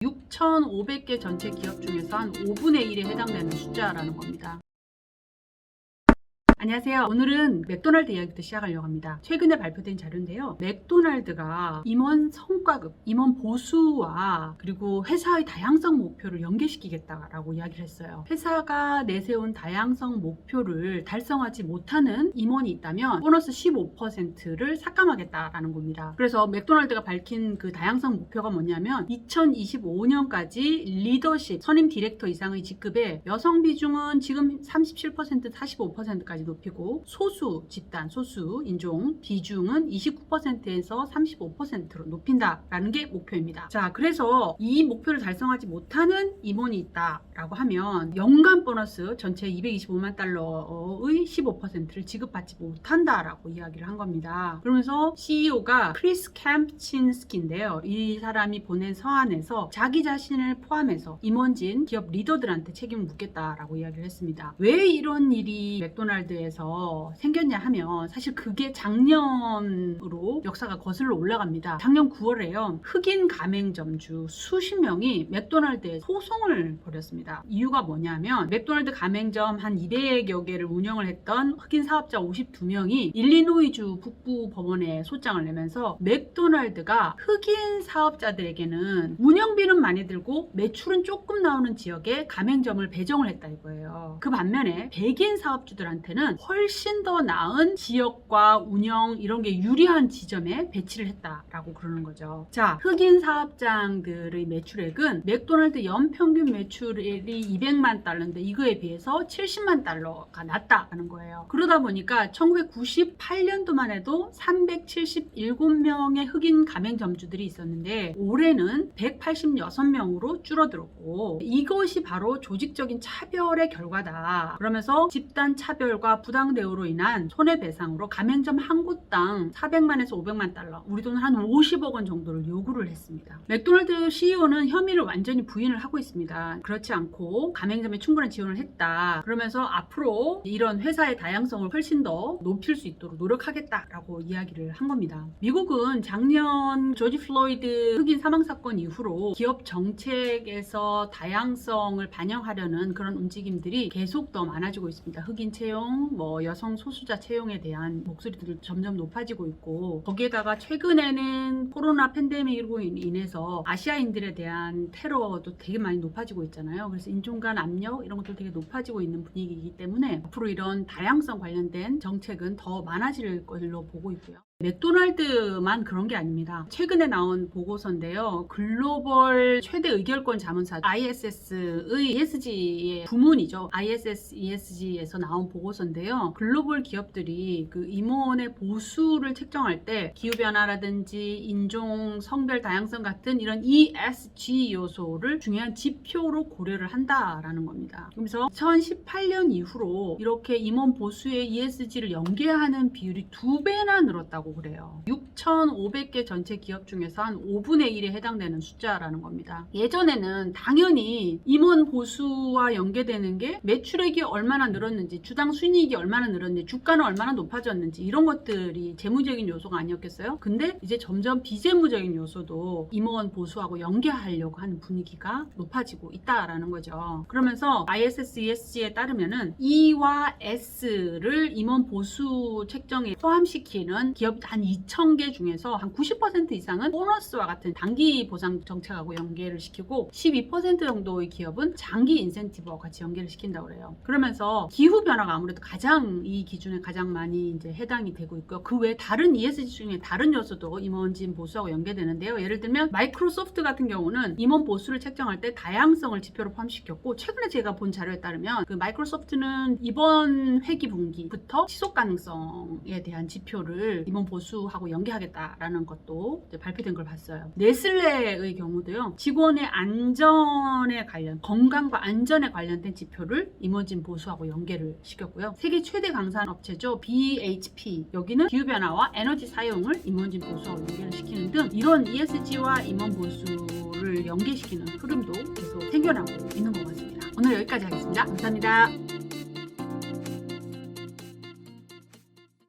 6,500개 전체 기업 중에서 한 5분의 1에 해당되는 숫자라는 겁니다. 안녕하세요. 오늘은 맥도날드 이야기부터 시작하려고 합니다. 최근에 발표된 자료인데요. 맥도날드가 임원 성과급, 임원 보수와 그리고 회사의 다양성 목표를 연계시키겠다라고 이야기를 했어요. 회사가 내세운 다양성 목표를 달성하지 못하는 임원이 있다면 보너스 15%를 삭감하겠다라는 겁니다. 그래서 맥도날드가 밝힌 그 다양성 목표가 뭐냐면 2025년까지 리더십, 선임 디렉터 이상의 직급에 여성 비중은 지금 37%, 45%까지 높이고 소수 집단, 소수 인종 비중은 29%에서 35%로 높인다라는 게 목표입니다. 자, 그래서 이 목표를 달성하지 못하는 임원이 있다라고 하면 연간 보너스 전체 225만 달러의 15%를 지급받지 못한다라고 이야기를 한 겁니다. 그러면서 CEO가 크리스 캠친스키인데요. 이 사람이 보낸 서한에서 자기 자신을 포함해서 임원진 기업 리더들한테 책임을 묻겠다라고 이야기를 했습니다. 왜 이런 일이 맥도날드에서 생겼냐 하면 사실 그게 작년으로 역사가 거슬러 올라갑니다. 작년 9월에요. 흑인 가맹점주 수십 명이 맥도날드에 소송을 벌였습니다. 이유가 뭐냐면 맥도날드 가맹점 한 200여 개를 운영을 했던 흑인 사업자 52명이 일리노이주 북부 법원에 소장을 내면서 맥도날드가 흑인 사업자들에게는 운영비는 많이 들고 매출은 조금 나오는 지역에 가맹점을 배정을 했다 이거예요. 그 반면에 백인 사업주들한테는 훨씬 더 나은 지역과 운영 이런 게 유리한 지점에 배치를 했다라고 그러는 거죠. 자, 흑인 사업장들의 매출액은 맥도날드 연평균 매출이 200만 달러인데 이거에 비해서 70만 달러가 낮다는 거예요. 그러다 보니까 1998년도만 해도 377명의 흑인 가맹점주들이 있었는데 올해는 186명으로 줄어들었고 이것이 바로 조직적인 차별의 결과다. 그러면서 집단 차별과 부당 대우로 인한 손해배상으로 가맹점 한 곳당 400만에서 500만 달러, 우리 돈은 한 50억 원 정도를 요구를 했습니다. 맥도날드 CEO는 혐의를 완전히 부인을 하고 있습니다. 그렇지 않고 가맹점에 충분한 지원을 했다. 그러면서 앞으로 이런 회사의 다양성을 훨씬 더 높일 수 있도록 노력하겠다라고 이야기를 한 겁니다. 미국은 작년 조지 플로이드 흑인 사망 사건 이후로 기업 정책에서 다양성을 반영하려는 그런 움직임들이 계속 더 많아지고 있습니다. 흑인 채용, 여성 소수자 채용에 대한 목소리들이 점점 높아지고 있고 거기에다가 최근에는 코로나 팬데믹으로 인해서 아시아인들에 대한 테러도 되게 많이 높아지고 있잖아요. 그래서 인종 간 압력 이런 것도 되게 높아지고 있는 분위기이기 때문에 앞으로 이런 다양성 관련된 정책은 더 많아질 걸로 보고 있고요. 맥도날드만 그런 게 아닙니다. 최근에 나온 보고서인데요. 글로벌 최대 의결권 자문사 ISS의 ESG의 부문이죠. ISS ESG에서 나온 보고서인데요. 글로벌 기업들이 그 임원의 보수를 책정할 때 기후변화라든지 인종, 성별 다양성 같은 이런 ESG 요소를 중요한 지표로 고려를 한다라는 겁니다. 그래서 2018년 이후로 이렇게 임원 보수에 ESG를 연계하는 비율이 2배나 늘었다고 그래요. 6,500개 전체 기업 중에서 한 5분의 1에 해당되는 숫자라는 겁니다. 예전에는 당연히 임원 보수와 연계되는 게 매출액이 얼마나 늘었는지, 주당 순이익이 얼마나 늘었는지, 주가는 얼마나 높아졌는지 이런 것들이 재무적인 요소가 아니었겠어요? 근데 이제 점점 비재무적인 요소도 임원 보수하고 연계하려고 하는 분위기가 높아지고 있다라는 거죠. 그러면서 ISS ESG에 따르면은 E와 S를 임원 보수 책정에 포함시키는 기업 한 2,000개 중에서 한 90% 이상은 보너스와 같은 단기 보상 정책하고 연계를 시키고 12% 정도의 기업은 장기 인센티브와 같이 연계를 시킨다고 그래요. 그러면서 기후 변화가 아무래도 가장 이 기준에 가장 많이 이제 해당이 되고 있고요. 그 외에 다른 ESG 중에 다른 요소도 임원진 보수하고 연계되는데요. 예를 들면 마이크로소프트 같은 경우는 임원 보수를 책정할 때 다양성을 지표로 포함시켰고 최근에 제가 본 자료에 따르면 그 마이크로소프트는 이번 회기 분기부터 지속 가능성에 대한 지표를 임원 보수하고 연계하겠다라는 것도 이제 발표된 걸 봤어요. 네슬레의 경우도요. 직원의 안전에 관련, 건강과 안전에 관련된 지표를 임원진 보수하고 연계를 시켰고요. 세계 최대 강산 업체죠. BHP. 여기는 기후변화와 에너지 사용을 임원진 보수하고 연계를 시키는 등 이런 ESG와 임원 보수를 연계시키는 흐름도 계속 생겨나고 있는 것 같습니다. 오늘 여기까지 하겠습니다. 감사합니다.